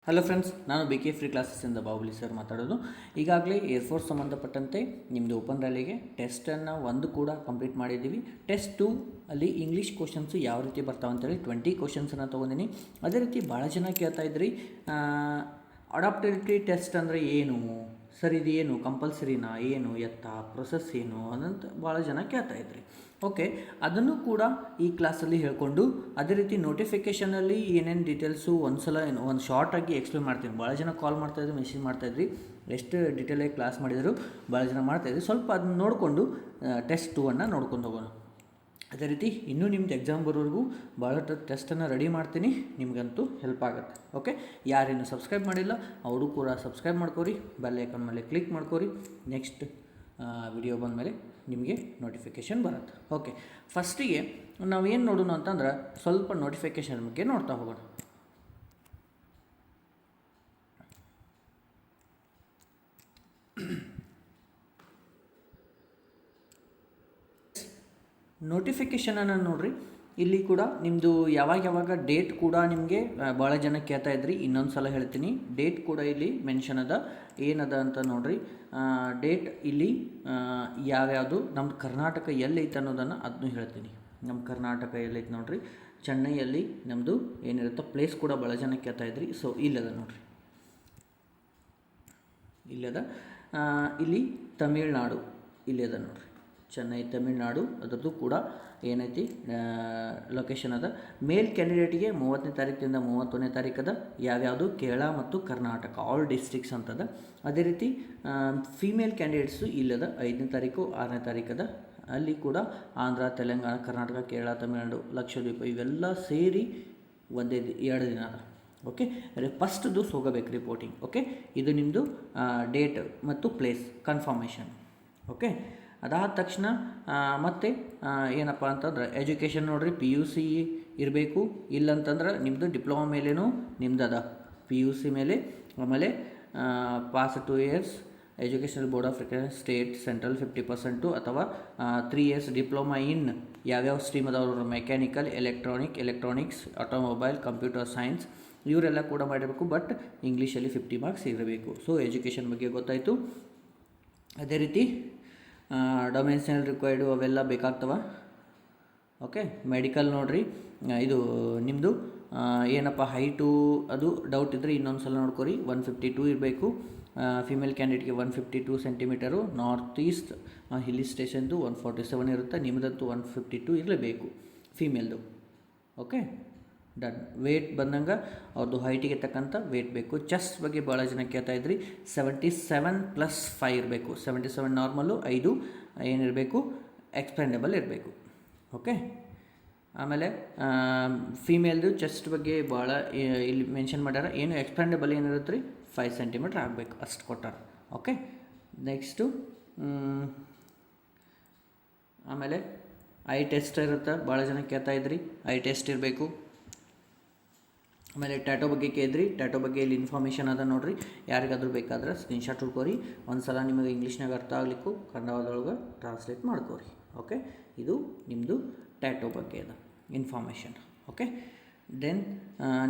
Hello friends, ನಾನು B K free ಕ್ಲಾಸಸ್ಸಿಂದ Bahubali sir ಮಾತಾಡೋದು. ಈಗಾಗಲೇ ಏರ್ಫೋರ್ಸ್ ಸಂಬಂಧಪಟ್ಟಂತೆ ನಿಮ್ಮದು ಓಪನ್ ರ್ಯಾಲಿಗೆ ಟೆಸ್ಟನ್ನು ಒಂದು ಕೂಡ ಕಂಪ್ಲೀಟ್ ಮಾಡಿದ್ದೀವಿ. ಟೆಸ್ಟ್ 2 ಅಲ್ಲಿ ಇಂಗ್ಲೀಷ್ ಕ್ವಶನ್ಸು ಯಾವ ರೀತಿ ಬರ್ತಾವೆ ಅಂತೇಳಿ 20 ಕ್ವಶನ್ಸನ್ನು ತೊಗೊಂಡಿನಿ. ಅದೇ ರೀತಿ ಭಾಳ ಜನ ಕೇಳ್ತಾ ಇದ್ರಿ, ಅಡಾಪ್ಟಿವಿಟಿ ಟೆಸ್ಟ್ ಅಂದರೆ ಏನು ಸರ್, ಇದು ಏನು ಕಂಪಲ್ಸರಿನಾ, ಏನು ಎತ್ತ ಪ್ರೊಸೆಸ್ ಏನು ಅನ್ನಂತ ಭಾಳ ಜನ ಕೇಳ್ತಾ ಇದ್ರಿ. ಓಕೆ, ಅದನ್ನು ಕೂಡ ಈ ಕ್ಲಾಸಲ್ಲಿ ಹೇಳ್ಕೊಂಡು ಅದೇ ರೀತಿ ನೋಟಿಫಿಕೇಷನಲ್ಲಿ ಏನೇನು ಡೀಟೇಲ್ಸು ಒಂದು ಶಾರ್ಟಾಗಿ ಎಕ್ಸ್ಪ್ಲೇನ್ ಮಾಡ್ತೀನಿ. ಭಾಳ ಜನ ಕಾಲ್ ಮಾಡ್ತಾಯಿದ್ರು, ಮೆಸೇಜ್ ಮಾಡ್ತಾಯಿದ್ರಿ, ಎಷ್ಟು ಡೀಟೇಲಾಗಿ ಕ್ಲಾಸ್ ಮಾಡಿದರು ಭಾಳ ಜನ ಮಾಡ್ತಾಯಿದ್ರಿ. ಸ್ವಲ್ಪ ಅದನ್ನ ನೋಡಿಕೊಂಡು ಟೆಸ್ಟ್ 2 ನೋಡ್ಕೊಂಡು ಹೋಗೋಣ. ಅದೇ ರೀತಿ ಇನ್ನೂ ನಿಮ್ದು ಎಕ್ಸಾಮ್ ಬರೋವರೆಗೂ ಭಾಳಷ್ಟು ಟೆಸ್ಟನ್ನು ರೆಡಿ ಮಾಡ್ತೀನಿ, ನಿಮಗಂತೂ ಹೆಲ್ಪ್ ಆಗುತ್ತೆ. ಓಕೆ, ಯಾರೇನು ಸಬ್ಸ್ಕ್ರೈಬ್ ಮಾಡಿಲ್ಲ ಅವರು ಕೂಡ ಸಬ್ಸ್ಕ್ರೈಬ್ ಮಾಡ್ಕೋರಿ, ಬೆಲ್ ಐಕಾನ್ ಮೇಲೆ ಕ್ಲಿಕ್ ಮಾಡ್ಕೋರಿ. ನೆಕ್ಸ್ಟ್ ವಿಡಿಯೋ ಬಂದಮೇಲೆ ನಿಮಗೆ ನೋಟಿಫಿಕೇಷನ್ ಬರುತ್ತೆ. ಓಕೆ, ಫಸ್ಟಿಗೆ ನಾವೇನು ನೋಡೋಣ ಅಂತಂದ್ರೆ ಸ್ವಲ್ಪ ನೋಟಿಫಿಕೇಷನ್ ಬಗ್ಗೆ ನೋಡ್ತಾ ಹೋಗೋಣ. ನೋಟಿಫಿಕೇಷನನ್ನು ನೋಡಿರಿ. ಇಲ್ಲಿ ಕೂಡ ನಿಮ್ಮದು ಯಾವಾಗ ಡೇಟ್ ಕೂಡ ನಿಮಗೆ ಭಾಳ ಜನ ಕೇಳ್ತಾ ಇದ್ರಿ. ಇನ್ನೊಂದು ಸಲ ಹೇಳ್ತೀನಿ, ಡೇಟ್ ಕೂಡ ಇಲ್ಲಿ ಮೆನ್ಷನ್ ಅದ, ಏನದ ಅಂತ ನೋಡಿರಿ. ಡೇಟ್ ಇಲ್ಲಿ ಯಾವ್ಯಾವುದು ನಮ್ಮ ಕರ್ನಾಟಕ ಎಲ್ಲೈತೆ ಅನ್ನೋದನ್ನು ಅದನ್ನು ಹೇಳ್ತೀನಿ. ನಮ್ಮ ಕರ್ನಾಟಕ ಎಲ್ಲೈತೆ ನೋಡಿರಿ, ಚೆನ್ನೈಯಲ್ಲಿ ನಮ್ಮದು ಏನಿರುತ್ತೆ ಪ್ಲೇಸ್ ಕೂಡ ಭಾಳ ಜನ ಕೇಳ್ತಾ ಇದ್ರಿ. ಸೊ ಇಲ್ಲದ ನೋಡಿರಿ, ಇಲ್ಲದ. ಇಲ್ಲಿ ತಮಿಳ್ನಾಡು ಇಲ್ಲದ ನೋಡಿರಿ, ಚೆನ್ನೈ ತಮಿಳ್ನಾಡು, ಅದರದ್ದು ಕೂಡ ಏನೈತಿ ಲೊಕೇಶನ್ ಅದ. ಮೇಲ್ ಕ್ಯಾಂಡಿಡೇಟಿಗೆ 30ನೇ ತಾರೀಕಿಂದ 31ನೇ ತಾರೀಕದ ಯಾವ್ಯಾವುದು ಕೇರಳ ಮತ್ತು ಕರ್ನಾಟಕ ಆಲ್ ಡಿಸ್ಟ್ರಿಕ್ಸ್ ಅಂತದ. ಅದೇ ರೀತಿ ಫೀಮೇಲ್ ಕ್ಯಾಂಡಿಡೇಟ್ಸು ಇಲ್ಲದ 5ನೇ ತಾರೀಕು 6ನೇ ತಾರೀಕದ. ಅಲ್ಲಿ ಕೂಡ ಆಂಧ್ರ, ತೆಲಂಗಾಣ, ಕರ್ನಾಟಕ, ಕೇರಳ, ತಮಿಳುನಾಡು, ಲಕ್ಷದ್ವೀಪ ಇವೆಲ್ಲ ಸೇರಿ ಒಂದೇ 2 ದಿನ ಅದ. ಓಕೆ, ಫಸ್ಟ್ದು ಹೋಗಬೇಕು ರಿಪೋರ್ಟಿಂಗ್. ಓಕೆ, ಇದು ನಿಮ್ಮದು ಡೇಟ್ ಮತ್ತು ಪ್ಲೇಸ್ ಕನ್ಫರ್ಮೇಷನ್. ಓಕೆ, ಅದಾದ ತಕ್ಷಣ ಮತ್ತೆ ಏನಪ್ಪ ಅಂತಂದ್ರೆ ಎಜುಕೇಷನ್ ನೋಡಿರಿ, PUC ಇರಬೇಕು. ಇಲ್ಲಂತಂದ್ರೆ ನಿಮ್ಮದು ಡಿಪ್ಲೊಮಾ ಮೇಲೇನೂ ನಿಮ್ದು ಅದ, PUC ಮೇಲೆ. ಆಮೇಲೆ pass 2 years educational board of state central 50% ಅಥವಾ 3 ಇಯರ್ಸ್ ಡಿಪ್ಲೊಮಾ ಇನ್ ಯಾವ್ಯಾವ ಸ್ಟ್ರೀಮ್ ಅದಾವ್ರು, mechanical, electronics, automobile, computer science ಇವರೆಲ್ಲ ಕೂಡ ಮಾಡಿರಬೇಕು. ಬಟ್ ಇಂಗ್ಲೀಷಲ್ಲಿ 50 ಮಾರ್ಕ್ಸ್ ಇರಬೇಕು. ಸೊ ಎಜುಕೇಷನ್ ಬಗ್ಗೆ ಗೊತ್ತಾಯಿತು. ಅದೇ ರೀತಿ ಡೊಮೆನ್ಷನಲ್ ರಿಕ್ವೈರ್ಡು ಅವೆಲ್ಲ ಬೇಕಾಗ್ತವೆ. ಓಕೆ, ಮೆಡಿಕಲ್ ನೋಡಿರಿ, ಇದು ನಿಮ್ಮದು ಏನಪ್ಪ ಹೈಟು ಅದು ಡೌಟ್ ಇದ್ದರೆ ಇನ್ನೊಂದು ಸಲ ನೋಡ್ಕೊರಿ. 152 ಇರಬೇಕು. ಫಿಮೇಲ್ ಕ್ಯಾಂಡಿಡೇಟ್ಗೆ 152 ಸೆಂಟಿಮೀಟರು. ನಾರ್ತ್ ಈಸ್ಟ್ ಹಿಲ್ ಸ್ಟೇಷನ್ದು 147 ಇರುತ್ತೆ. ನಿಮ್ಮದಂತೂ 152 ಇರಲೇಬೇಕು ಫೀಮೇಲ್ದು. Okay, done. ವೇಟ್ ಬಂದಂಗೆ ಅವ್ರದ್ದು ಹೈಟಿಗೆ ತಕ್ಕಂಥ ವೇಟ್ ಬೇಕು. ಚೆಸ್ಟ್ ಬಗ್ಗೆ ಭಾಳ ಜನ ಕೇಳ್ತಾ ಇದ್ರಿ, 77+5 ಇರಬೇಕು. 77 ನಾರ್ಮಲ್ಲು, 5 ಏನಿರಬೇಕು ಎಕ್ಸ್ಪೆಂಡೆಬಲ್ ಇರಬೇಕು. ಓಕೆ, ಆಮೇಲೆ ಫೀಮೇಲ್ದು ಚೆಸ್ಟ್ ಬಗ್ಗೆ ಭಾಳ ಇಲ್ಲಿ ಮೆನ್ಷನ್ ಮಾಡ್ಯಾರ. ಏನು ಎಕ್ಸ್ಪೆಂಡೆಬಲ್ ಏನಿರುತ್ತೆ ರೀ 5 ಸೆಂಟಿಮೀಟ್ರ್ ಆಗಬೇಕು, ಅಷ್ಟು ಕೊಟ್ಟಾರ. ಓಕೆ, ನೆಕ್ಸ್ಟು ಆಮೇಲೆ ಐ ಟೆಸ್ಟ್ ಇರುತ್ತೆ. ಭಾಳ ಜನ ಕೇಳ್ತಾ ಇದ್ರಿ, ಐ ಟೆಸ್ಟ್ ಇರಬೇಕು. ಆಮೇಲೆ ಟ್ಯಾಟೋ ಬಗ್ಗೆ ಕೇಳಿದ್ರಿ, ಟ್ಯಾಟೋ ಬಗ್ಗೆ ಇಲ್ಲಿ ಇನ್ಫಾರ್ಮೇಷನ್ ಅದ ನೋಡಿರಿ. ಯಾರಿಗಾದ್ರೂ ಬೇಕಾದ್ರೆ ಸ್ಕ್ರೀನ್ಶಾಟ್ ಹುಡ್ಕೋರಿ. ಒಂದು ಸಲ ನಿಮಗೆ ಇಂಗ್ಲೀಷ್ನಾಗ ಅರ್ಥ ಆಗಲಿಕ್ಕೂ ಕನ್ನಡದೊಳಗೆ ಟ್ರಾನ್ಸ್ಲೇಟ್ ಮಾಡ್ಕೋರಿ. ಓಕೆ, ಇದು ನಿಮ್ಮದು ಟ್ಯಾಟೋ ಬಗ್ಗೆ ಅದ information. Okay, then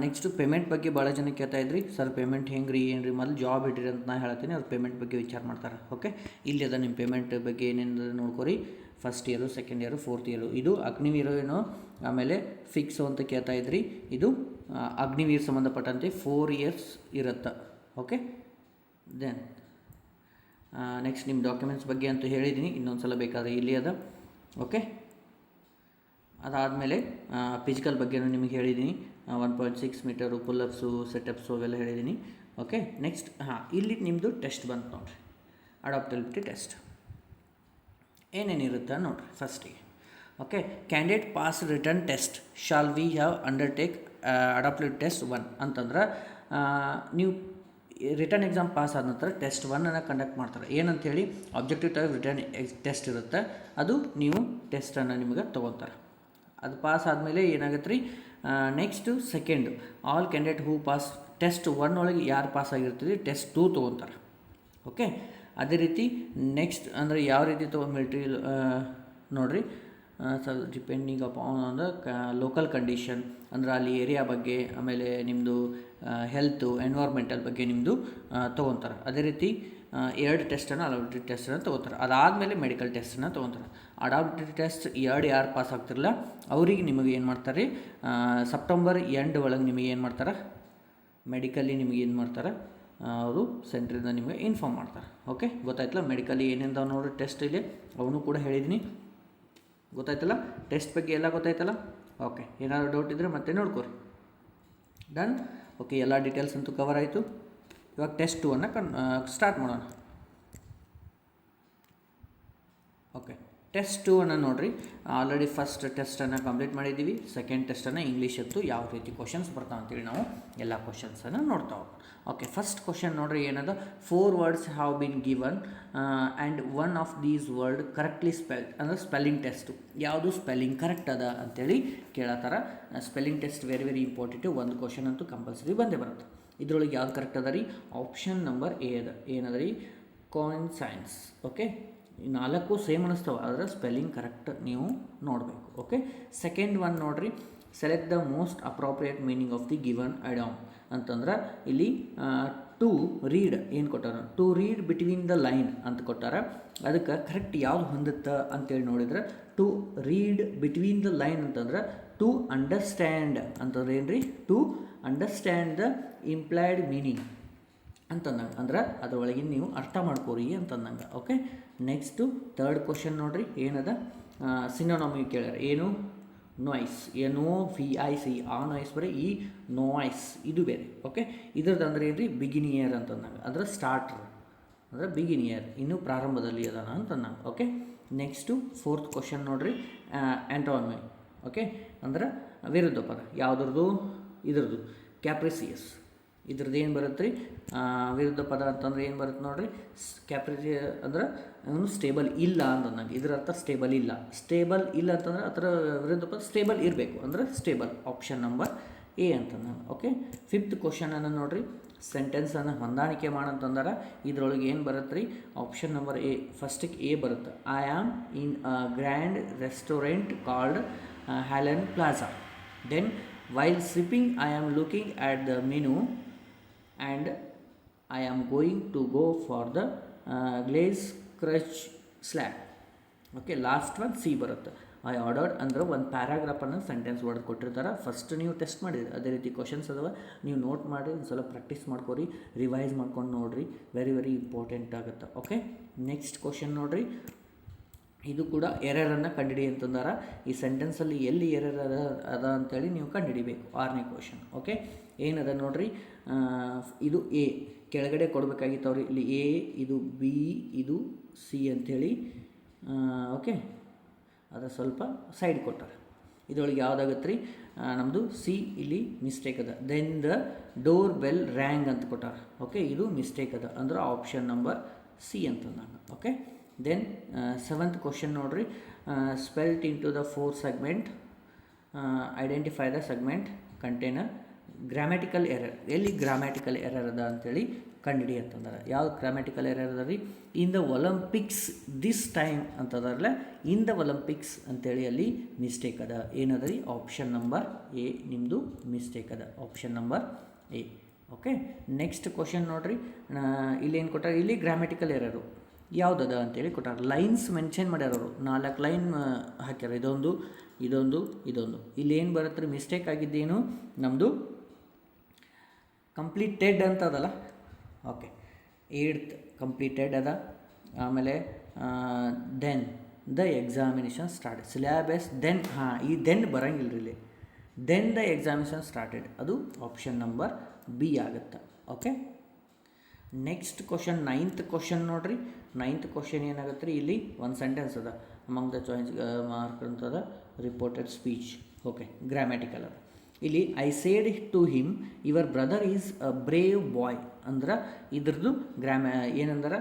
next payment ಬಗ್ಗೆ ಭಾಳ ಜನ ಕೇಳ್ತಾ ಇದ್ರಿ, ಸರ್ ಪೇಮೆಂಟ್ ಹೆಂಗೆ ರೀ, ಏನು ರೀ, ಮೊದಲು ಜಾಬ್ ಇಟ್ಟಿರಿ ಅಂತ ನಾನು ಹೇಳ್ತೀನಿ. ಅವ್ರು ಪೇಮೆಂಟ್ ಬಗ್ಗೆ ವಿಚಾರ ಮಾಡ್ತಾರೆ. ಓಕೆ, ಇಲ್ಲಿ ಅದ ನಿಮ್ಮ ಪೇಮೆಂಟ್ ಬಗ್ಗೆ ಏನೇನು ನೋಡ್ಕೊರಿ. First year, second year, 4th year. ಇದು ಅಗ್ನಿವೀರ ಏನೋ ಆಮೇಲೆ ಫಿಕ್ಸು ಅಂತ ಕೇಳ್ತಾ ಇದ್ರಿ. ಇದು ಅಗ್ನಿವೀರ್ ಸಂಬಂಧಪಟ್ಟಂತೆ 4 ಇಯರ್ಸ್ ಇರುತ್ತೆ. ಓಕೆ, ದೆನ್ ನೆಕ್ಸ್ಟ್ ನಿಮ್ಮ ಡಾಕ್ಯುಮೆಂಟ್ಸ್ ಬಗ್ಗೆ ಅಂತೂ ಹೇಳಿದ್ದೀನಿ, ಇನ್ನೊಂದು ಸಲ ಬೇಕಾದರೆ ಇಲ್ಲಿ ಅದ. ಓಕೆ, ಅದಾದಮೇಲೆ ಫಿಸಿಕಲ್ ಬಗ್ಗೆನೂ ನಿಮಗೆ ಹೇಳಿದ್ದೀನಿ. 1.6 ಮೀಟರು, ಪುಲ್ಲಪ್ಸು, ಸೆಟಪ್ಸು ಅವೆಲ್ಲ ಹೇಳಿದ್ದೀನಿ. ಓಕೆ, ನೆಕ್ಸ್ಟ್ ಇಲ್ಲಿ ನಿಮ್ಮದು ಟೆಸ್ಟ್ ಬಂತು ನೋಡಿರಿ, ಅಡಾಪ್ಟಬಿಲಿಟಿ ಟೆಸ್ಟ್ ಏನೇನಿರುತ್ತೆ ನೋಡಿರಿ ಫಸ್ಟಿಗೆ. Okay, candidate pass return test shall we have undertake adaptability test 1 ಅಂತಂದ್ರೆ ನೀವು ರಿಟರ್ನ್ ಎಕ್ಸಾಮ್ ಪಾಸ್ ಆದ ನಂತರ ಟೆಸ್ಟ್ 1 ಕಂಡಕ್ಟ್ ಮಾಡ್ತಾರೆ. ಏನಂತೇಳಿ ಆಬ್ಜೆಕ್ಟಿವ್ ಟೈಪ್ ರಿಟರ್ನ್ ಟೆಸ್ಟ್ ಇರುತ್ತೆ, ಅದು ನೀವು ಟೆಸ್ಟನ್ನು ನಿಮಗೆ ತೊಗೊತಾರೆ. ಅದು ಪಾಸ್ ಆದಮೇಲೆ ಏನಾಗುತ್ತೆ ರೀ, ನೆಕ್ಸ್ಟು ಸೆಕೆಂಡು ಆಲ್ ಕ್ಯಾಂಡಿಡೇಟ್ ಹೂ ಪಾಸ್ ಟೆಸ್ಟ್ 1 ಒಳಗೆ ಯಾರು ಪಾಸ್ ಆಗಿರ್ತೀರಿ ಟೆಸ್ಟ್ 2 ತೊಗೊತಾರೆ. ಓಕೆ, ಅದೇ ರೀತಿ ನೆಕ್ಸ್ಟ್ ಅಂದರೆ ಯಾವ ರೀತಿ ಮಿಲಿಟ್ರಿ ನೋಡಿರಿ, ಸೊ ಡಿಪೆಂಡಿಂಗ್ ಅಪಾನ್ ಅಂದ್ರೆ ಲೋಕಲ್ ಕಂಡೀಷನ್ ಅಂದ್ರೆ ಅಲ್ಲಿ ಏರಿಯಾ ಬಗ್ಗೆ, ಆಮೇಲೆ ನಿಮ್ಮದು ಹೆಲ್ತು ಎನ್ವೈರ್ಮೆಂಟಲ್ ಬಗ್ಗೆ ನಿಮ್ಮದು ತೊಗೊತಾರೆ. ಅದೇ ರೀತಿ 2 ಟೆಸ್ಟನ್ನು ಅಡಾಪ್ಟಿವ್ ಟೆಸ್ಟನ್ನು ತೊಗೋತಾರೆ. ಅದಾದಮೇಲೆ ಮೆಡಿಕಲ್ ಟೆಸ್ಟನ್ನು ತೊಗೊತಾರೆ. ಅಡಾಪ್ಟಿವ್ ಟೆಸ್ಟ್ ಯಾರು ಪಾಸ್ ಆಗ್ತಿರಲ್ಲ ಅವ್ರಿಗೆ ನಿಮಗೆ ಏನು ಮಾಡ್ತಾರೆ, ಸೆಪ್ಟೆಂಬರ್ ಎಂಡ್ ಒಳಗೆ ನಿಮಗೆ ಏನು ಮಾಡ್ತಾರೆ, ಮೆಡಿಕಲಿ ನಿಮಗೆ ಏನು ಮಾಡ್ತಾರೆ, ಅವರು ಸೆಂಟ್ರಿಂದ ನಿಮಗೆ ಇನ್ಫಾರ್ಮ್ ಮಾಡ್ತಾರೆ. ಓಕೆ, ಗೊತ್ತಾಯ್ತಲ್ಲ ಮೆಡಿಕಲಿ ಏನೇನು ನೋಡ್ರಿ ಟೆಸ್ಟ್ ಇಲ್ಲಿ ಅವನು ಕೂಡ ಹೇಳಿದ್ದೀನಿ. ಗೊತ್ತಾಯ್ತಲ್ಲ ಟೆಸ್ಟ್ ಬಗ್ಗೆ ಎಲ್ಲ ಗೊತ್ತಾಯ್ತಲ್ಲ. ಓಕೆ, ಏನಾದರೂ ಡೌಟ್ ಇದ್ದರೆ ಮತ್ತೆ ನೋಡ್ಕೊರಿ. ಡನ್. ಓಕೆ, ಎಲ್ಲ ಡೀಟೇಲ್ಸ್ ಅಂತೂ ಕವರ್ ಆಯಿತು. ಇವಾಗ ಟೆಸ್ಟ್ 2 ಸ್ಟಾರ್ಟ್ ಮಾಡೋಣ. ಓಕೆ, ಟೆಸ್ಟ್ 2 ನೋಡಿರಿ. ಆಲ್ರೆಡಿ ಫಸ್ಟ್ ಟೆಸ್ಟನ್ನು ಕಂಪ್ಲೀಟ್ ಮಾಡಿದ್ದೀವಿ. ಸೆಕೆಂಡ್ ಟೆಸ್ಟನ್ನು ಇಂಗ್ಲೀಷ್ ಇತ್ತು, ಯಾವ ರೀತಿ ಕ್ವಶನ್ಸ್ ಬರ್ತಾವೆ ಅಂತೇಳಿ ನಾವು ಎಲ್ಲ ಕ್ವಶನ್ಸನ್ನು ನೋಡ್ತಾ ಹೋಗೋಣ. ಓಕೆ, ಫಸ್ಟ್ ಕ್ವಶನ್ ನೋಡಿರಿ ಏನದ, 4 words have been given and one of these word correctly spelled. ಅಂದರೆ ಸ್ಪೆಲ್ಲಿಂಗ್ ಟೆಸ್ಟು, ಯಾವುದು ಸ್ಪೆಲ್ಲಿಂಗ್ ಕರೆಕ್ಟ್ ಅದ ಅಂತೇಳಿ ಕೇಳತ್ತಾರ. Spelling test very important. ಒಂದು ಕ್ವಶನ್ ಅಂತೂ ಕಂಪಲ್ಸರಿ ಬಂದೇ ಬರುತ್ತೆ. ಇದ್ರೊಳಗೆ ಯಾವ್ದು ಕರೆಕ್ಟ್ ಅದ ರೀ, ಆಪ್ಷನ್ ನಂಬರ್ ಎ ಅದ. ಏನದ ರೀ, ಕಾನ್ಸೈನ್ಸ್. ಓಕೆ, 4 ಸೇಮ್ ಅನ್ನಿಸ್ತವೆ, ಆದರೆ ಸ್ಪೆಲ್ಲಿಂಗ್ ಕರೆಕ್ಟ್ ನೀವು ನೋಡಬೇಕು. ಓಕೆ, ಸೆಕೆಂಡ್ ಒನ್ ನೋಡಿರಿ, select the most appropriate meaning of the given idiom ಅಂತಂದ್ರೆ ಇಲ್ಲಿ ಟು ರೀಡ್ ಏನು ಕೊಟ್ಟಾರ, to read between the line ಅಂತ ಕೊಟ್ಟಾರ. ಅದಕ್ಕೆ ಕರೆಕ್ಟ್ ಯಾವ್ದು ಹೊಂದುತ್ತೆ ಅಂತೇಳಿ ನೋಡಿದ್ರೆ, to read between the line ಅಂತಂದ್ರೆ ಟು ಅಂಡರ್ಸ್ಟ್ಯಾಂಡ್ ಅಂತಂದ್ರೆ ಏನು ರೀ, to understand the implied meaning ಅಂತಂದಂಗೆ, ಅಂದ್ರೆ ಅದರೊಳಗಿನ ನೀವು ಅರ್ಥ ಮಾಡ್ಕೋರಿ ಅಂತಂದಂಗೆ. ಓಕೆ, ನೆಕ್ಸ್ಟು ಥರ್ಡ್ ಕ್ವಶನ್ ನೋಡಿರಿ ಏನದ, ಸಿನೋನಮಿ ಕೇಳ್ಯಾರ. ಏನು, ನಾಯ್ಸ್, NOVIC, ಆ ನಾಯ್ಸ್ ಬರೀ, ಈ ನಾಯ್ಸ್ ಇದು ಬೇರೆ. ಓಕೆ, ಇದ್ರದ್ದು ಅಂದ್ರೆ ಏನು ರೀ, ಬಿಗಿನಿಯರ್ ಅಂತಂದಂಗೆ, ಅಂದ್ರೆ ಸ್ಟಾರ್ಟರ್ ಅಂದರೆ ಬಿಗಿನಿಯರ್, ಇನ್ನೂ ಪ್ರಾರಂಭದಲ್ಲಿ ಅದಾನ ಅಂತಂದಂಗೆ. ಓಕೆ, ನೆಕ್ಸ್ಟು ಫೋರ್ತ್ ಕ್ವಶನ್ ನೋಡಿರಿ, ಆ್ಯಂಟಾನಮಿ. ಓಕೆ, ಅಂದ್ರೆ ವಿರುದ್ಧ ಪದ ಯಾವುದ್ರದ್ದು, ಇದ್ರದ್ದು ಕ್ಯಾಪ್ರಿಸಿಯಸ್. ಇದ್ರದ್ದು ಏನು ಬರುತ್ತೆ ರೀ, ವಿರುದ್ಧ ಪದ ಅಂತಂದ್ರೆ ಏನು ಬರುತ್ತೆ ನೋಡಿರಿ, ಕ್ಯಾಪ್ರಿಸಿ ಅಂದ್ರೆ ಅವನು ಸ್ಟೇಬಲ್ ಇಲ್ಲ ಅಂತಂದಂಗೆ. ಇದರ ಅರ್ಥ ಸ್ಟೇಬಲ್ ಇಲ್ಲ. ಸ್ಟೇಬಲ್ ಇಲ್ಲ ಅಂತಂದ್ರೆ ಅದರ ವಿರುದ್ಧ ಪದ ಸ್ಟೇಬಲ್ ಇರಬೇಕು, ಅಂದರೆ ಸ್ಟೇಬಲ್. ಆಪ್ಷನ್ ನಂಬರ್ ಎ ಅಂತಂದಂಗೆ. ಓಕೆ, ಫಿಫ್ತ್ ಕ್ವಶನನ್ನು ನೋಡಿರಿ, ಸೆಂಟೆನ್ಸನ್ನು ಹೊಂದಾಣಿಕೆ ಮಾಡಂತಂದ್ರೆ ಇದ್ರೊಳಗೆ ಏನು ಬರುತ್ತೆ ರೀ, ಆಪ್ಷನ್ ನಂಬರ್ ಎ. ಫಸ್ಟಿಗೆ ಎ ಬರುತ್ತೆ, I am in a grand restaurant called Hallan Plaza. Then while sipping I am looking at the menu and I am going to go for the glaze crunch slab. Okay, last one C ಬರುತ್ತೆ, I ordered. ಅಂದ್ರೆ ಒಂದು ಪ್ಯಾರಾಗ್ರಾಫನ್ನು sentence word ಕೊಟ್ಟಿರ್ತಾರೆ. First ನೀವು test ಮಾಡಿರಿ, ಅದೇ ರೀತಿ questions ಅದಾವೆ, ನೀವು ನೋಟ್ ಮಾಡಿ ಒಂದು ಸಲ ಪ್ರಾಕ್ಟೀಸ್ ಮಾಡ್ಕೊರಿ, ರಿವೈಸ್ ಮಾಡ್ಕೊಂಡು ನೋಡಿರಿ, ವೆರಿ ಇಂಪಾರ್ಟೆಂಟ್ ಆಗುತ್ತೆ. ಓಕೆ, ನೆಕ್ಸ್ಟ್ ಕ್ವಶನ್ ನೋಡಿರಿ, ಇದು ಕೂಡ ಎರರನ್ನು ಕಂಡುಹಿಡಿ ಅಂತಂದಾರ. ಈ ಸೆಂಟೆನ್ಸಲ್ಲಿ ಎಲ್ಲಿ ಎರರ್ ಅದ ಅಂಥೇಳಿ ನೀವು ಕಂಡುಹಿಡಿಬೇಕು. 6ನೇ ಕ್ವಶನ್. ಓಕೆ, ಏನದ ನೋಡಿರಿ, ಇದು ಎ ಕೆಳಗಡೆ ಕೊಡಬೇಕಾಗಿತ್ತು ಅವ್ರಿ, ಇಲ್ಲಿ ಎ, ಇದು ಬಿ, ಇದು ಸಿ ಅಂಥೇಳಿ. ಓಕೆ, ಅದು ಸ್ವಲ್ಪ ಸೈಡ್ ಕೊಟ್ಟಾರೆ. ಇದರೊಳಗೆ ಯಾವುದಾಗತ್ತೆ ರೀ, ನಮ್ಮದು ಸಿ ಇಲ್ಲಿ ಮಿಸ್ಟೇಕ್ ಅದ. Then the door bell rang ಅಂತ ಕೊಟ್ಟಾರೆ. ಓಕೆ, ಇದು ಮಿಸ್ಟೇಕ್ ಅದ, ಅಂದ್ರೆ ಆಪ್ಷನ್ ನಂಬರ್ ಸಿ ಅಂತಂದಾಗ. ಓಕೆ, ದೆನ್ 7th ಕ್ವಶನ್ ನೋಡಿರಿ, split into the 4 segment, identify the segment contain grammatical error. ಎಲ್ಲಿ ಗ್ರಾಮ್ಯಾಟಿಕಲ್ ಎರರ್ ಅದ ಅಂತೇಳಿ ಕಂಡುಹಿಡಿ ಅಂತಂದ್ರೆ, ಯಾವ್ದು ಗ್ರಾಮ್ಯಾಟಿಕಲ್ ಎರರ್ ಅದ ರೀ, in the Olympics this time ಅಂತದರಲ್ಲ, ಇನ್ ದ ಒಲಿಂಪಿಕ್ಸ್ ಅಂತೇಳಿ ಅಲ್ಲಿ ಮಿಸ್ಟೇಕ್ ಅದ. ಏನದ ರೀ, ಆಪ್ಷನ್ ನಂಬರ್ ಎ ನಿಮ್ಮದು ಮಿಸ್ಟೇಕ್ ಅದ, option number A. Okay, next question ನೋಡಿರಿ, ಇಲ್ಲಿ ಏನು ಕೊಟ್ಟಾರೆ, ಇಲ್ಲಿ ಗ್ರಾಮ್ಯಾಟಿಕಲ್ ಎರರು ಯಾವುದದ ಅಂತೇಳಿ ಕೊಟ್ಟಾರೆ. ಲೈನ್ಸ್ ಮೆನ್ಷನ್ ಮಾಡ್ಯಾರ ಅವರು, 4 ಲೈನ್ ಹಾಕ್ಯಾರ, ಇದೊಂದು ಇದೊಂದು ಇದೊಂದು. ಇಲ್ಲಿ ಏನು ಬರುತ್ತೆ ರೀ, ಮಿಸ್ಟೇಕ್ ಆಗಿದ್ದೇನು, ನಮ್ಮದು ಕಂಪ್ಲೀಟೆಡ್ ಅಂತ ಅದಲ್ಲ. ಓಕೆ, 8th ಕಂಪ್ಲೀಟೆಡ್ ಅದ. ಆಮೇಲೆ then the examination start, syllabus then, ಈ ದೆನ್ ಬರೋಂಗಿಲ್ಲ ರೀ ಇಲ್ಲಿ. ದೆನ್ ದ ಎಕ್ಸಾಮಿನೇಷನ್ ಸ್ಟಾರ್ಟೆಡ್, ಅದು ಆಪ್ಷನ್ ನಂಬರ್ ಬಿ ಆಗುತ್ತೆ. Okay, next question 9th question ನೋಡಿರಿ. 9th ಕ್ವಶನ್ ಏನಾಗುತ್ತೆ ರೀ, ಇಲ್ಲಿ ಒಂದು ಸೆಂಟೆನ್ಸ್ ಅದ, ಅಮಂಗ್ ದ ಚಾಯ್ಸ್ ಮಾರ್ಕ್ ಅಂತದ, ರಿಪೋರ್ಟೆಡ್ ಸ್ಪೀಚ್. ಓಕೆ, ಗ್ರಾಮ್ಯಾಟಿಕಲ್ ಅದ. ಇಲ್ಲಿ I said to him your brother is a brave boy ಅಂದ್ರೆ ಇದ್ರದ್ದು ಏನಂದ್ರೆ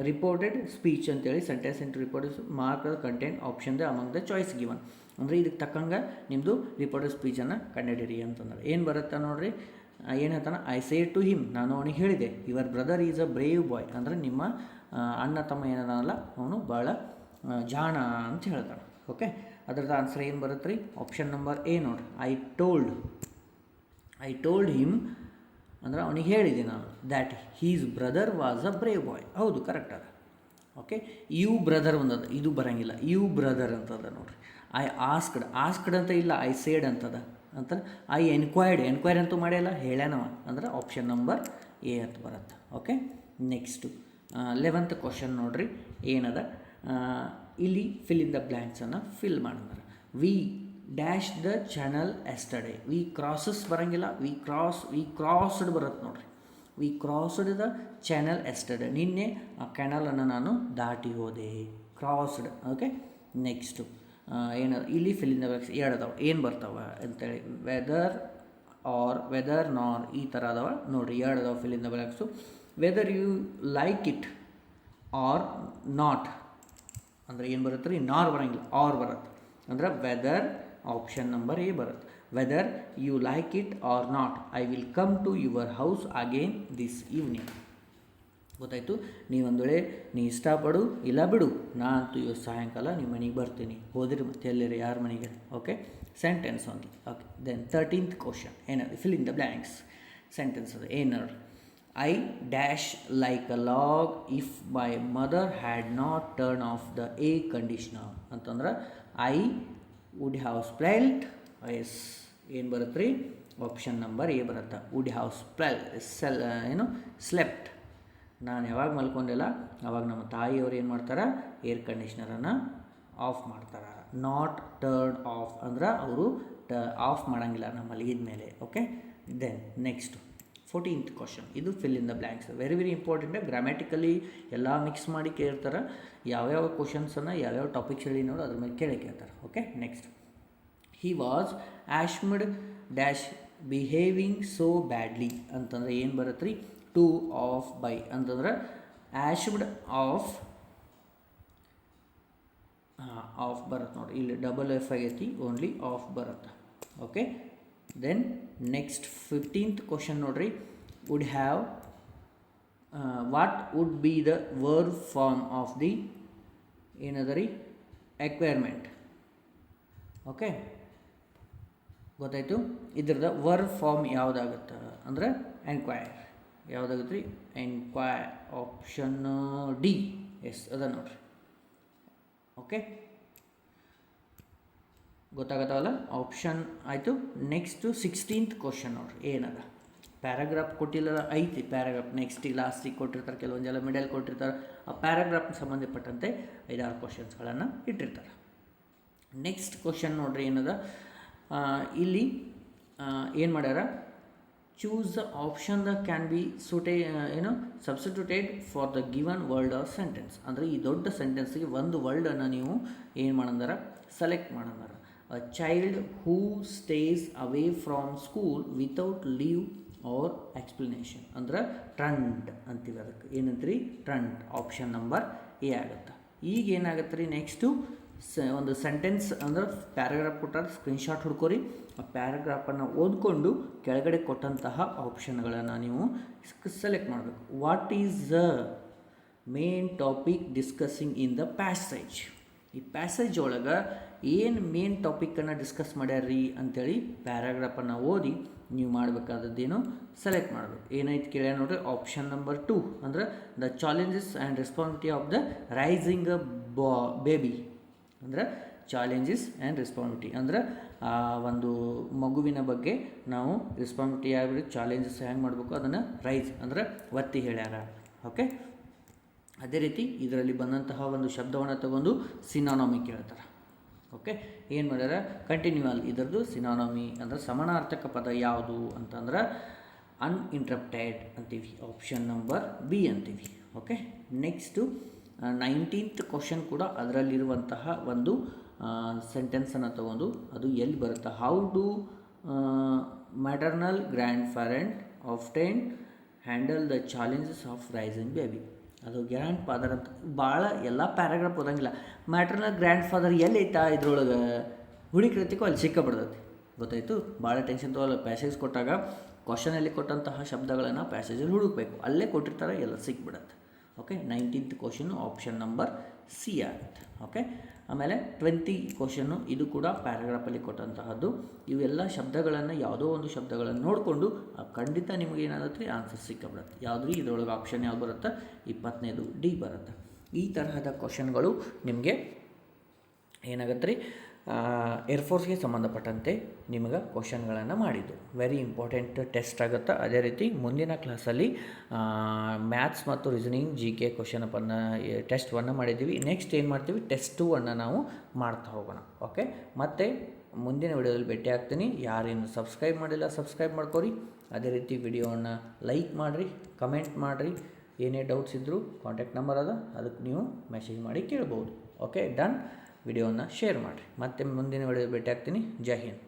ರಿಪೋರ್ಟೆಡ್ ಸ್ಪೀಚ್ ಅಂತೇಳಿ sentence into reported mark content option the among the choice given. ಅಂದರೆ ಇದಕ್ಕೆ ತಕ್ಕಂಗೆ ನಿಮ್ಮದು ರಿಪೋರ್ಟೆಡ್ ಸ್ಪೀಚನ್ನು ಕಂಡುಹಿಡಿಯಿರಿ ಅಂತಂದ್ರೆ ಏನು ಬರುತ್ತೆ ನೋಡಿರಿ. ಏನು ಹೇಳ್ತಾನೆ, ಐ ಸೇಡ್ ಟು ಹಿಮ್, ನಾನು ಅವನಿಗೆ ಹೇಳಿದೆ, your brother is a brave boy ಅಂದ್ರೆ ನಿಮ್ಮ ಅಣ್ಣ ತಮ್ಮ ಏನಲ್ಲ ಅವನು ಭಾಳ ಜಾಣ ಅಂತ ಹೇಳ್ತಾನೆ. ಓಕೆ, ಅದ್ರದ್ದು ಆನ್ಸರ್ ಏನು ಬರುತ್ತೆ ರೀ? ಆಪ್ಷನ್ ನಂಬರ್ ಎ ನೋಡ್ರಿ. ಐ ಟೋಲ್ಡ್ ಹಿಮ್ ಅಂದ್ರೆ ಅವನಿಗೆ ಹೇಳಿದೆ ನಾನು that his brother was a brave boy. ಹೌದು, ಕರೆಕ್ಟ್ ಅದ. ಓಕೆ, ಯು ಬ್ರದರ್ ಒಂದದ, ಇದು ಬರೋಂಗಿಲ್ಲ, ಯು ಬ್ರದರ್ ಅಂತದ ನೋಡ್ರಿ. ಐ ಆಸ್ಕ್ಡ್ ಅಂತ ಇಲ್ಲ, ಐ ಸೇಡ್ ಅಂತದ. ಅಂತ ಐ ಎನ್ಕ್ವೈರಿ ಅಂತೂ ಮಾಡ್ಯಾಲ, ಹೇಳ್ಯಾನವ, ಅಂದ್ರೆ ಆಪ್ಷನ್ ನಂಬರ್ ಎ ಅಂತ ಬರುತ್ತೆ. ಓಕೆ, ನೆಕ್ಸ್ಟು 11th ಕ್ವಶನ್ ನೋಡ್ರಿ. ಏನದ ಇಲ್ಲಿ ಫಿಲ್ ಇನ್ ದ ಬ್ಲ್ಯಾಂಕ್ಸನ್ನು ಫಿಲ್ ಮಾಡಿದಾರೆ. We dash the channel yesterday. We crosses ಬರೋಂಗಿಲ್ಲ, ವಿ ಕ್ರಾಸ್ಡ್ ಬರುತ್ತೆ ನೋಡ್ರಿ. We crossed the channel yesterday. ನಿನ್ನೆ ಆ ಕ್ಯಾನಲನ್ನು ನಾನು ದಾಟಿ ಹೋದೆ, ಕ್ರಾಸ್ಡ್. ಓಕೆ, ನೆಕ್ಸ್ಟು ಇಲ್ಲಿ ಫಿಲ್ ಇನ್ ದ ಬ್ಲ್ಯಾಂಕ್ಸ್ ಅದಾವೆ. ಏನು ಬರ್ತಾವೆ ಅಂತೇಳಿ ವೆದರ್ ನಾರ್ ಈ ಥರ ಅದಾವೆ ನೋಡಿರಿ. ಅದಾವೆ fill in the blanks. Whether you like it or not ಅಂದರೆ ಏನು ಬರುತ್ತೆ ರೀ? ನಾರ್ ಬರೋಂಗಿಲ್ಲ, ಆರ್ ಬರುತ್ತೆ. ಅಂದ್ರೆ ವೆದರ್ ಆಪ್ಷನ್ ನಂಬರ್ ಎ ಬರುತ್ತೆ. Whether you like it or not, I will come to your house again this evening. ಗೊತ್ತಾಯಿತು? ನೀವೊಂದು ವೇಳೆ ನೀ ಇಷ್ಟಪಡು ಇಲ್ಲ ಬಿಡು, ನಾ ಅಂತೂ ಇವತ್ತು ಸಾಯಂಕಾಲ ನಿಮ್ಮ ಮನೆಗೆ ಬರ್ತೀನಿ. ಹೋದ್ರಿ ಮತ್ತೆ ಎಲ್ಲರಿ ಯಾರ ಮನೆಗೆ? Okay, sentence only. Okay, then 13th question ಏನದು? Fill in the blanks sentence ಅದು. ಏನು ನೋಡ್ರಿ? I dash like a log if my mother had not turn off the air conditioner ಅಂತಂದ್ರೆ I would have slept S. ಏನು ಬರುತ್ತೆ ರೀ? Option number A ಬರುತ್ತೆ. Would have slept. ನಾನು ಯಾವಾಗ ಮಲ್ಕೊಂಡಿಲ್ಲ ಅವಾಗ ನಮ್ಮ ತಾಯಿಯವರು ಏನು ಮಾಡ್ತಾರೆ? ಏರ್ ಕಂಡೀಷ್ನರನ್ನು ಆಫ್ ಮಾಡ್ತಾರೆ. ನಾಟ್ ಟರ್ನ್ ಆಫ್ ಅಂದ್ರೆ ಅವರು ಆಫ್ ಮಾಡೋಂಗಿಲ್ಲ ನಮ್ಮ ಮಲಗಿದ ಮೇಲೆ. Okay, then next 14th question. ಇದು fill in the blanks. Very important. Grammatically ಎಲ್ಲ ಮಿಕ್ಸ್ ಮಾಡಿ ಕೇಳ್ತಾರೆ. ಯಾವ್ಯಾವ ಕ್ವಶನ್ಸನ್ನು ಯಾವ್ಯಾವ ಟಾಪಿಕ್ಸ್ ಹೇಳಿ ನೋಡಿ ಅದ್ರ ಮೇಲೆ ಕೇಳ್ತಾರೆ. Okay, next he was ashamed dash behaving so badly ಅಂತಂದ್ರೆ ಏನು ಬರುತ್ತೆ ರೀ? ಟು ಆಫ್ ಬೈ ಅಂತಂದ್ರೆ ಆಶ್ಮ್ಡ್ ಆಫ್ ಬರುತ್ತೆ ನೋಡಿ. ಇಲ್ಲಿ ಡಬಲ್ ಎಫ್ ಆಗೈತಿ, ಓನ್ಲಿ ಆಫ್ ಬರುತ್ತೆ. Okay, then next 15th question ನೋಡ್ರಿ. Would have what would be the verb form of the ಏನದ ರೀ? ಎಕ್ವೈರ್ಮೆಂಟ್. ಓಕೆ, ಗೊತ್ತಾಯಿತು? ಇದ್ರದ ವರ್ಬ್ ಫಾರ್ಮ್ ಯಾವುದಾಗುತ್ತೆ ಅಂದರೆ ಎನ್ಕ್ವೈರ್. ಯಾವುದಾಗುತ್ತೆ ರೀ? ಎನ್ಕ್ವೈರ್. Option D. ಎಸ್ ಅದ ನೋಡ್ರಿ. ಓಕೆ, ಗೊತ್ತಾಗತ್ತವಲ್ಲ? ಆಪ್ಷನ್ ಆಯಿತು. ನೆಕ್ಸ್ಟು 16th ಕ್ವಶನ್ ನೋಡ್ರಿ. ಏನದ? ಪ್ಯಾರಾಗ್ರಾಫ್ ಕೊಟ್ಟಿಲ್ಲ, ಐತಿ ಪ್ಯಾರಾಗ್ರಾಫ್. ನೆಕ್ಸ್ಟಿಗೆ ಲಾಸ್ಟಿಗೆ ಕೊಟ್ಟಿರ್ತಾರೆ, ಕೆಲವೊಂದೆಲ್ಲ ಮಿಡಲ್ ಕೊಟ್ಟಿರ್ತಾರೆ. ಆ ಪ್ಯಾರಾಗ್ರಾಫ್ಗೆ ಸಂಬಂಧಪಟ್ಟಂತೆ 5-6 ಕ್ವಶನ್ಸ್ಗಳನ್ನು ಇಟ್ಟಿರ್ತಾರೆ. ನೆಕ್ಸ್ಟ್ ಕ್ವಶನ್ ನೋಡ್ರಿ. ಏನದ ಇಲ್ಲಿ ಏನು ಮಾಡ್ಯಾರ? Choose the option the can be substituted for the given word or sentence. ಅಂದರೆ ಈ ದೊಡ್ಡ ಸೆಂಟೆನ್ಸ್ಗೆ ಒಂದು ವರ್ಡನ್ನು ನೀವು ಏನು ಮಾಡಂದಾರ? ಸೆಲೆಕ್ಟ್ ಮಾಡಂದಾರ. A child who stays away from school without leave or explanation ಅಂದ್ರೆ ಟ್ರಂಡ್ ಅಂತೀವಿ. ಅದಕ್ಕೆ ಏನಂತೀರಿ? ಟ್ರಂಡ್. ಆಪ್ಷನ್ ನಂಬರ್ ಎ ಆಗುತ್ತೆ. ಈಗ ಏನಾಗುತ್ತೆ ರೀ? ನೆಕ್ಸ್ಟು ಒಂದು ಸೆಂಟೆನ್ಸ್ ಅಂದ್ರೆ ಪ್ಯಾರಾಗ್ರಾಫ್ ಕೊಟ್ಟಾರ, ಸ್ಕ್ರೀನ್ಶಾಟ್ ಹುಡ್ಕೋರಿ. ಆ ಪ್ಯಾರಾಗ್ರಾಫನ್ನು ಓದ್ಕೊಂಡು ಕೆಳಗಡೆ ಕೊಟ್ಟಂತಹ ಆಪ್ಷನ್ಗಳನ್ನು ನೀವು ಸೆಲೆಕ್ಟ್ ಮಾಡಬೇಕು. What is the main topic discussing in the passage? ಈ ಪ್ಯಾಸೇಜ್ ಒಳಗೆ ಏನು ಮೇನ್ ಟಾಪಿಕನ್ನು ಡಿಸ್ಕಸ್ ಮಾಡ್ಯಾರ್ರಿ ಅಂಥೇಳಿ ಪ್ಯಾರಾಗ್ರಾಫನ್ನು ಓದಿ ನೀವು ಮಾಡಬೇಕಾದದ್ದೇನು? ಸೆಲೆಕ್ಟ್ ಮಾಡಬೇಕು. ಏನೈತೆ ಕೇಳ್ಯ ನೋಡ್ರಿ. ಆಪ್ಷನ್ ನಂಬರ್ 2 ಅಂದ್ರೆ the challenges and responsibility of the raising baby. ಅಂದರೆ ಚಾಲೆಂಜಸ್ ಆ್ಯಂಡ್ ರೆಸ್ಪಾನ್ಸಿಬಿಲಿಟಿ ಅಂದರೆ ಒಂದು ಮಗುವಿನ ಬಗ್ಗೆ ನಾವು ರೆಸ್ಪಾನ್ಸಿಬಿಲಿಟಿ ಯಾವ್ದು, ಚಾಲೆಂಜಸ್ ಹ್ಯಾಂಗೆ ಮಾಡಬೇಕು ಅದನ್ನು ರೈಸ್ ಅಂದರೆ ಒತ್ತಿ ಹೇಳ್ಯಾರ. ಓಕೆ, ಅದೇ ರೀತಿ ಇದರಲ್ಲಿ ಬಂದಂತಹ ಒಂದು ಶಬ್ದವನ್ನು ತಗೊಂಡು ಸಿನಾನಮಿ ಕೇಳ್ತಾರೆ. ಓಕೆ, ಏನು ಮಾಡ್ಯಾರ? ಕಂಟಿನ್ಯೂವಲ್. ಇದರದ್ದು ಸಿನಾನಮಿ ಅಂದರೆ ಸಮಾನಾರ್ಥಕ ಪದ ಯಾವುದು ಅಂತಂದ್ರೆ ಅನ್ಇಂಟ್ರಪ್ಟೆಡ್ ಅಂತೀವಿ. ಆಪ್ಷನ್ ನಂಬರ್ ಬಿ ಅಂತೀವಿ. ಓಕೆ, ನೆಕ್ಸ್ಟು 19th ಕ್ವಶನ್ ಕೂಡ ಅದರಲ್ಲಿರುವಂತಹ ಒಂದು ಸೆಂಟೆನ್ಸನ್ನು ತಗೊಂಡು ಅದು ಎಲ್ಲಿ ಬರುತ್ತೆ? How do maternal grandparent often handle the challenges of raising baby. ಅದು ಗ್ರ್ಯಾಂಡ್ ಫಾದರ್ ಅಂತ ಭಾಳ ಎಲ್ಲ ಪ್ಯಾರಾಗ್ರಾಫ್ ಓದಂಗಿಲ್ಲ. ಮ್ಯಾಟರ್ನಲ್ ಗ್ರ್ಯಾಂಡ್ ಫಾದರ್ ಎಲ್ಲಿ ಐತಾ ಇದ್ರೊಳಗೆ ಹುಡುಕಿರ್ತಿಕೋ ಅಲ್ಲಿ ಸಿಕ್ಕಬಿಡ್ತೈತಿ. ಗೊತ್ತಾಯಿತು? ಭಾಳ ಟೆನ್ಷನ್ ತೊಗೊಲ್ಲ. ಪ್ಯಾಸೇಜ್ ಕೊಟ್ಟಾಗ ಕ್ವಶನಲ್ಲಿ ಕೊಟ್ಟಂತಹ ಶಬ್ದಗಳನ್ನು ಪ್ಯಾಸೇಜಲ್ಲಿ ಹುಡುಕಬೇಕು. ಅಲ್ಲೇ ಕೊಟ್ಟಿರ್ತಾರೆ, ಎಲ್ಲ ಸಿಕ್ಬಿಡತ್ತೆ. ಓಕೆ 19th ಕ್ವಶನ್ನು ಆಪ್ಷನ್ ನಂಬರ್ ಸಿ ಆಗುತ್ತೆ. ಓಕೆ, ಆಮೇಲೆ 20 ಕ್ವಶನ್ನು ಇದು ಕೂಡ ಪ್ಯಾರಾಗ್ರಾಫಲ್ಲಿ ಕೊಟ್ಟಂತಹದ್ದು. ಇವೆಲ್ಲ ಶಬ್ದಗಳನ್ನು ಯಾವುದೋ ಒಂದು ಶಬ್ದಗಳನ್ನು ನೋಡಿಕೊಂಡು ಖಂಡಿತ ನಿಮಗೆ ಏನಾಗುತ್ತೆ ಆನ್ಸರ್ ಸಿಕ್ಕಬಿಡುತ್ತೆ. ಯಾವುದ್ರಿ ಇದರೊಳಗೆ ಆಪ್ಷನ್ ಯಾವ್ದು ಬರುತ್ತೆ? 20ನೇದು ಡಿ ಬರುತ್ತೆ. ಈ ತರಹದ ಕ್ವಶನ್ಗಳು ನಿಮಗೆ ಏನಾಗುತ್ತೆ ರೀ ಏರ್ಫೋರ್ಸ್ಗೆ ಸಂಬಂಧಪಟ್ಟಂತೆ ನಿಮಗೆ ಕ್ವಶನ್ಗಳನ್ನು ಮಾಡಿದ್ದು ವೆರಿ ಇಂಪಾರ್ಟೆಂಟ್ ಟೆಸ್ಟ್ ಆಗುತ್ತೆ. ಅದೇ ರೀತಿ ಮುಂದಿನ ಕ್ಲಾಸಲ್ಲಿ ಮ್ಯಾಥ್ಸ್ ಮತ್ತು ರೀಸನಿಂಗ್ ಜಿ ಕೆ ಕ್ವಶನನ್ನು ಟೆಸ್ಟ್ 1 ಮಾಡಿದ್ದೀವಿ. ನೆಕ್ಸ್ಟ್ ಏನು ಮಾಡ್ತೀವಿ? ಟೆಸ್ಟ್ 2 ನಾವು ಮಾಡ್ತಾ ಹೋಗೋಣ. ಓಕೆ, ಮತ್ತು ಮುಂದಿನ ವಿಡಿಯೋದಲ್ಲಿ ಭೇಟಿ ಆಗ್ತೀನಿ. ಯಾರೇನು ಸಬ್ಸ್ಕ್ರೈಬ್ ಮಾಡಿಲ್ಲ ಸಬ್ಸ್ಕ್ರೈಬ್ ಮಾಡ್ಕೊರಿ. ಅದೇ ರೀತಿ ವಿಡಿಯೋವನ್ನು ಲೈಕ್ ಮಾಡಿರಿ, ಕಮೆಂಟ್ ಮಾಡಿರಿ. ಏನೇ ಡೌಟ್ಸ್ ಇದ್ದರೂ ಕಾಂಟ್ಯಾಕ್ಟ್ ನಂಬರ್ ಅದ, ಅದಕ್ಕೆ ನೀವು ಮೆಸೇಜ್ ಮಾಡಿ ಕೇಳ್ಬೋದು. Okay, done. ವಿಡಿಯೋವನ್ನು ಶೇರ್ ಮಾಡಿರಿ. ಮತ್ತೆ ಮುಂದಿನ ವಿಡಿಯೋ ಭೇಟಿ ಆಗ್ತೀನಿ. ಜೈ ಹಿಂದ್.